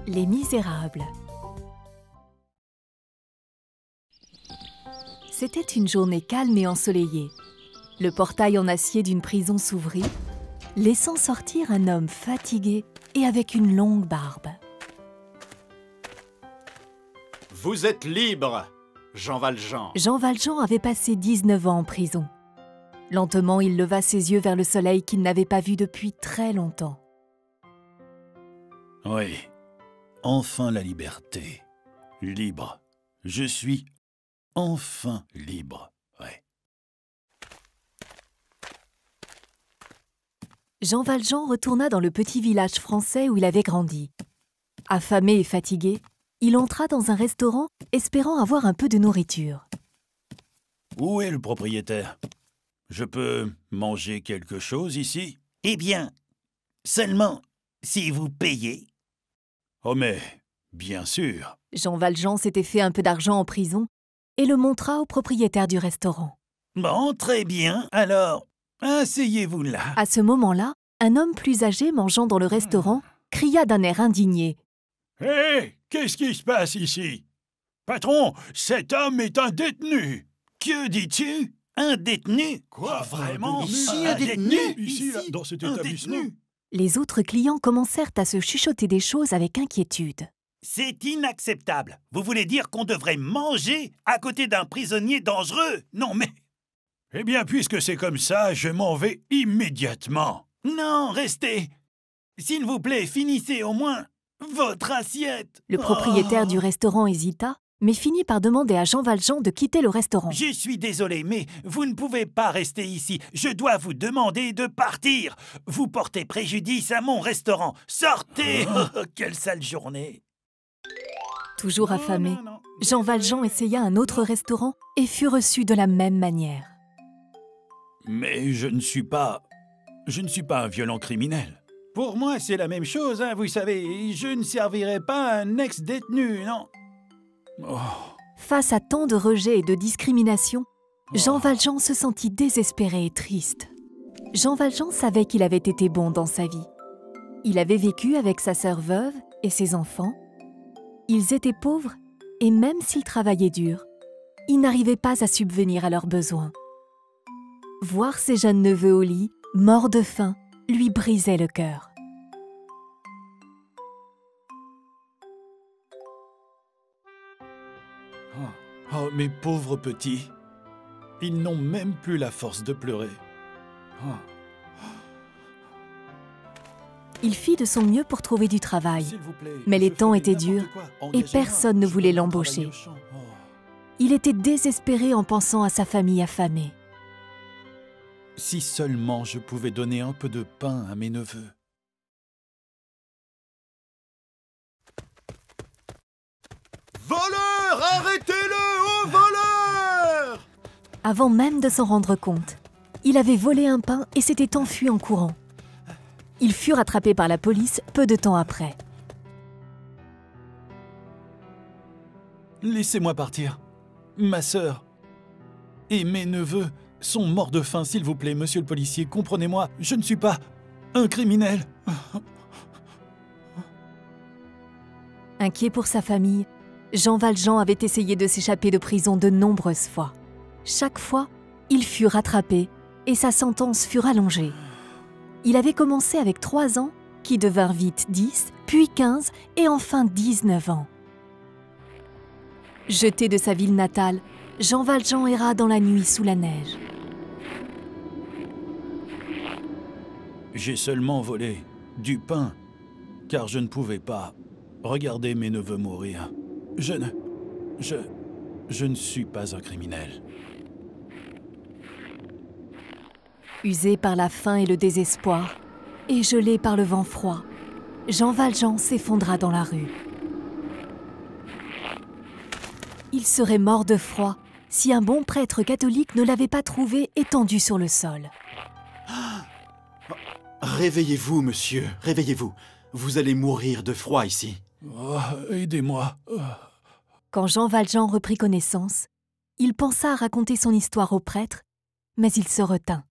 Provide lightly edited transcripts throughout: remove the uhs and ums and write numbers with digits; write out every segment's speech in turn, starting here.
Les Misérables. C'était une journée calme et ensoleillée. Le portail en acier d'une prison s'ouvrit, laissant sortir un homme fatigué et avec une longue barbe. Vous êtes libre, Jean Valjean. Jean Valjean avait passé 19 ans en prison. Lentement, il leva ses yeux vers le soleil qu'il n'avait pas vu depuis très longtemps. Oui, enfin la liberté. Libre. Je suis enfin libre. Ouais. Jean Valjean retourna dans le petit village français où il avait grandi. Affamé et fatigué, il entra dans un restaurant espérant avoir un peu de nourriture. Où est le propriétaire? Je peux manger quelque chose ici? Eh bien, seulement si vous payez. Oh mais, bien sûr. Jean Valjean s'était fait un peu d'argent en prison et le montra au propriétaire du restaurant. Bon, très bien. Alors, asseyez-vous là. À ce moment-là, un homme plus âgé mangeant dans le restaurant cria d'un air indigné. Hé, qu'est-ce qui se passe ici? Patron, cet homme est un détenu. Que dis-tu? Un détenu? Quoi, vraiment? Ici, un détenu? Ici, là, dans cet établissement? Les autres clients commencèrent à se chuchoter des choses avec inquiétude. C'est inacceptable. Vous voulez dire qu'on devrait manger à côté d'un prisonnier dangereux? Non, mais... Eh bien, puisque c'est comme ça, je m'en vais immédiatement. Non, restez. S'il vous plaît, finissez au moins votre assiette. Le propriétaire du restaurant hésita, mais finit par demander à Jean Valjean de quitter le restaurant. Je suis désolé, mais vous ne pouvez pas rester ici. Je dois vous demander de partir. Vous portez préjudice à mon restaurant. Sortez! Quelle sale journée! Toujours affamé, Non. Jean Valjean essaya un autre restaurant et fut reçu de la même manière. Mais je ne suis pas un violent criminel. Pour moi, c'est la même chose, hein, vous savez. Je ne servirai pas un ex-détenu, non. Oh, Face à tant de rejet et de discrimination, Jean Valjean se sentit désespéré et triste. Jean Valjean savait qu'il avait été bon dans sa vie. Il avait vécu avec sa sœur veuve et ses enfants. Ils étaient pauvres et même s'ils travaillaient dur, ils n'arrivaient pas à subvenir à leurs besoins. Voir ses jeunes neveux au lit, morts de faim, lui brisait le cœur. oh, mes pauvres petits. Ils n'ont même plus la force de pleurer. Oh. Il fit de son mieux pour trouver du travail, S'il vous plaît, mais les je temps ferai étaient n'importe durs quoi. et Engagez-moi. personne ne Je voulait veux l'embaucher. travailler au champ. Oh. Il était désespéré en pensant à sa famille affamée. Si seulement je pouvais donner un peu de pain à mes neveux. Voleur! Arrêtez-le! Oh, voleur! Avant même de s'en rendre compte, il avait volé un pain et s'était enfui en courant. Il fut rattrapé par la police peu de temps après. Laissez-moi partir. Ma sœur et mes neveux sont morts de faim, s'il vous plaît, monsieur le policier. Comprenez-moi, je ne suis pas un criminel. Inquiet pour sa famille, Jean Valjean avait essayé de s'échapper de prison de nombreuses fois. Chaque fois, il fut rattrapé et sa sentence fut rallongée. Il avait commencé avec 3 ans, qui devinrent vite 10, puis 15 et enfin 19 ans. Jeté de sa ville natale, Jean Valjean erra dans la nuit sous la neige. J'ai seulement volé du pain, car je ne pouvais pas regarder mes neveux mourir. Je ne suis pas un criminel. Usé par la faim et le désespoir, et gelé par le vent froid, Jean Valjean s'effondra dans la rue. Il serait mort de froid si un bon prêtre catholique ne l'avait pas trouvé étendu sur le sol. Réveillez-vous, monsieur, réveillez-vous. Vous allez mourir de froid ici. Oh, aidez-moi. Oh. Quand Jean Valjean reprit connaissance, il pensa à raconter son histoire au prêtre, mais il se retint.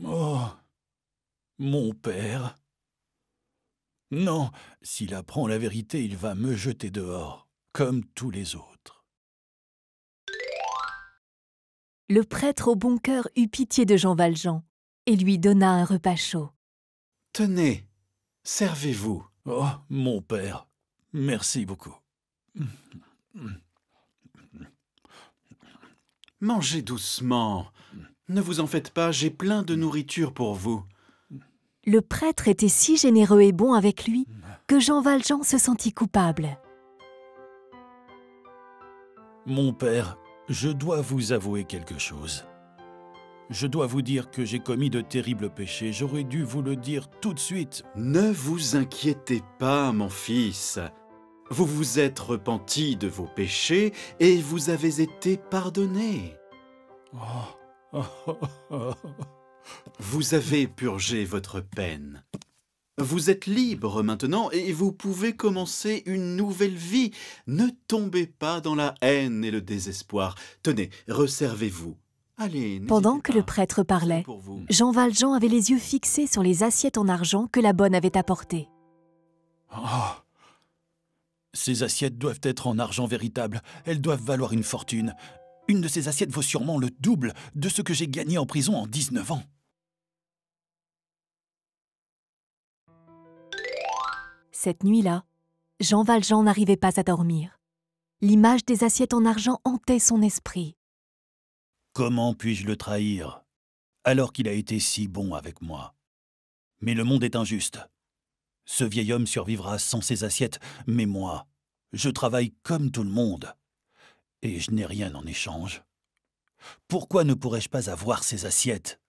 Oh, mon père. Non, s'il apprend la vérité, il va me jeter dehors, comme tous les autres. Le prêtre au bon cœur eut pitié de Jean Valjean et lui donna un repas chaud. « Tenez, servez-vous. » Oh, mon père, merci beaucoup. Mangez doucement. Ne vous en faites pas, j'ai plein de nourriture pour vous. Le prêtre était si généreux et bon avec lui que Jean Valjean se sentit coupable. Mon père, je dois vous avouer quelque chose. Je dois vous dire que j'ai commis de terribles péchés. J'aurais dû vous le dire tout de suite. Ne vous inquiétez pas, mon fils. Vous vous êtes repenti de vos péchés et vous avez été pardonné. Vous avez purgé votre peine. Vous êtes libre maintenant et vous pouvez commencer une nouvelle vie. Ne tombez pas dans la haine et le désespoir. Tenez, resservez-vous. Allez, Pendant n'hésitez que pas. le prêtre parlait, C'est pour vous. Jean Valjean avait les yeux fixés sur les assiettes en argent que la bonne avait apportées. Oh. Ces assiettes doivent être en argent véritable. Elles doivent valoir une fortune. Une de ces assiettes vaut sûrement le double de ce que j'ai gagné en prison en 19 ans. Cette nuit-là, Jean Valjean n'arrivait pas à dormir. L'image des assiettes en argent hantait son esprit. Comment puis-je le trahir, alors qu'il a été si bon avec moi? Mais le monde est injuste. Ce vieil homme survivra sans ses assiettes, mais moi, je travaille comme tout le monde. Et je n'ai rien en échange. Pourquoi ne pourrais-je pas avoir ces assiettes?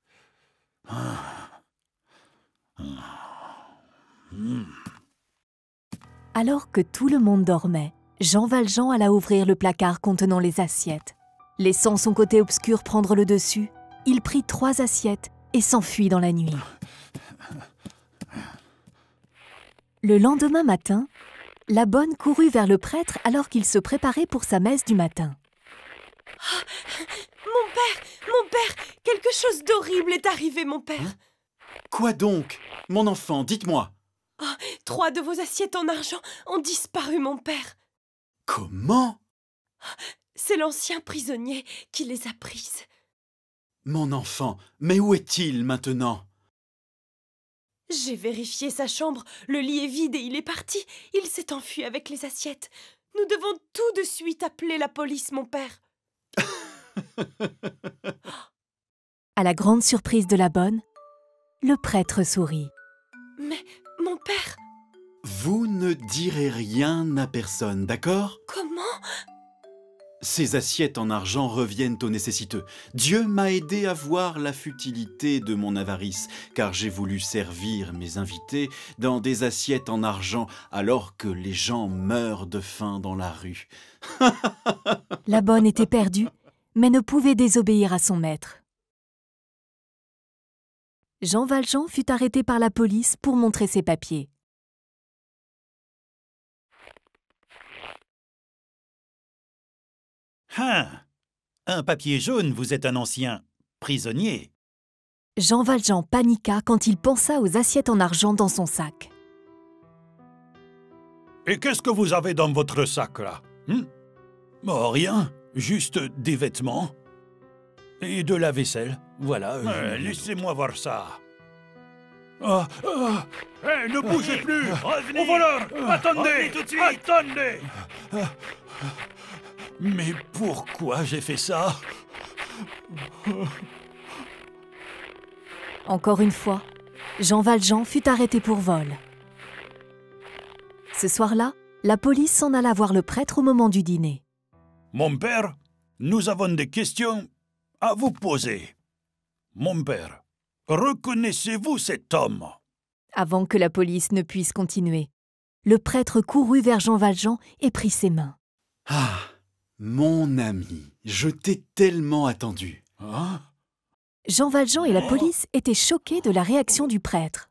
Alors que tout le monde dormait, Jean Valjean alla ouvrir le placard contenant les assiettes. Laissant son côté obscur prendre le dessus, il prit 3 assiettes et s'enfuit dans la nuit. Le lendemain matin, la bonne courut vers le prêtre alors qu'il se préparait pour sa messe du matin. Mon père, quelque chose d'horrible est arrivé, mon père. Quoi donc? Mon enfant, dites-moi. 3 de vos assiettes en argent ont disparu, mon père. Comment? C'est l'ancien prisonnier qui les a prises. Mon enfant, mais où est-il maintenant? J'ai vérifié sa chambre, le lit est vide et il est parti. Il s'est enfui avec les assiettes. Nous devons tout de suite appeler la police, mon père. À la grande surprise de la bonne, le prêtre sourit. Mais, mon père, Vous ne direz rien à personne, d'accord? comment? Ces assiettes en argent reviennent aux nécessiteux. Dieu m'a aidé à voir la futilité de mon avarice, car j'ai voulu servir mes invités dans des assiettes en argent alors que les gens meurent de faim dans la rue. La bonne était perdue, mais ne pouvait désobéir à son maître. Jean Valjean fut arrêté par la police pour montrer ses papiers. Un papier jaune, vous êtes un ancien prisonnier. Jean Valjean paniqua quand il pensa aux assiettes en argent dans son sac. Et qu'est-ce que vous avez dans votre sac, là? Oh, rien, juste des vêtements et de la vaisselle, voilà. Laissez-moi voir ça. Ne bougez plus! Revenez! Au voleur! Attendez! Revenez tout de suite! Attendez! Mais pourquoi j'ai fait ça? Encore une fois, Jean Valjean fut arrêté pour vol. Ce soir-là, la police s'en alla voir le prêtre au moment du dîner. Mon père, nous avons des questions à vous poser. Mon père, reconnaissez-vous cet homme? Avant que la police ne puisse continuer, le prêtre courut vers Jean Valjean et prit ses mains. Ah, mon ami, je t'ai tellement attendu. Hein? Jean Valjean et la police étaient choqués de la réaction du prêtre.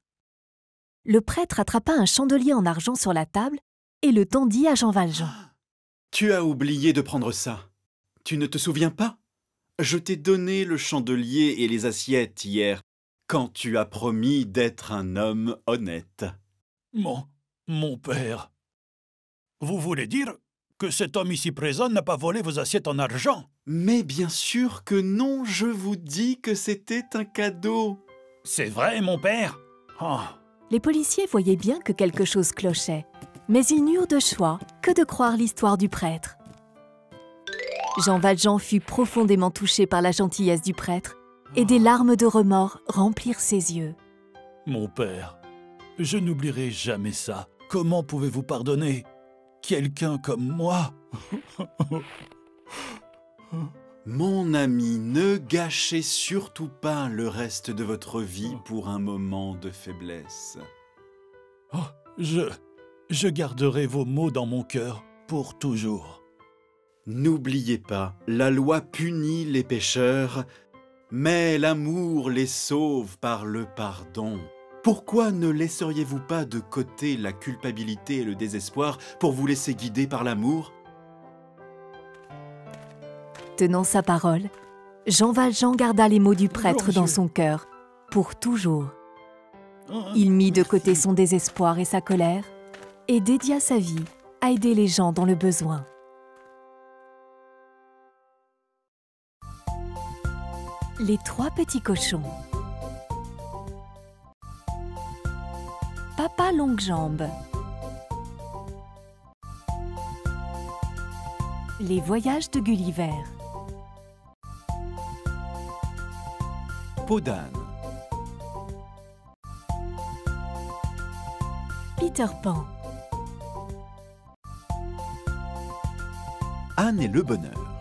Le prêtre attrapa un chandelier en argent sur la table et le tendit à Jean Valjean. Tu as oublié de prendre ça. Tu ne te souviens pas? Je t'ai donné le chandelier et les assiettes hier, quand tu as promis d'être un homme honnête. Mon père, vous voulez dire que cet homme ici présent n'a pas volé vos assiettes en argent? Mais bien sûr que non, je vous dis que c'était un cadeau. C'est vrai, mon père? Ah, Les policiers voyaient bien que quelque chose clochait, mais ils n'eurent de choix que de croire l'histoire du prêtre. Jean Valjean fut profondément touché par la gentillesse du prêtre, et des larmes de remords remplirent ses yeux. mon père, je n'oublierai jamais ça. Comment pouvez-vous pardonner quelqu'un comme moi? Mon ami, ne gâchez surtout pas le reste de votre vie pour un moment de faiblesse. Oh, je garderai vos mots dans mon cœur pour toujours. N'oubliez pas, la loi punit les pécheurs, mais l'amour les sauve par le pardon. Pourquoi ne laisseriez-vous pas de côté la culpabilité et le désespoir pour vous laisser guider par l'amour? Tenant sa parole, Jean Valjean garda les mots du prêtre dans son cœur, pour toujours. Il mit de côté son désespoir et sa colère, et dédia sa vie à aider les gens dans le besoin. Les 3 petits cochons. Papa Longue-Jambe. Les voyages de Gulliver. Peau d'âne. Peter Pan. Anne et le bonheur.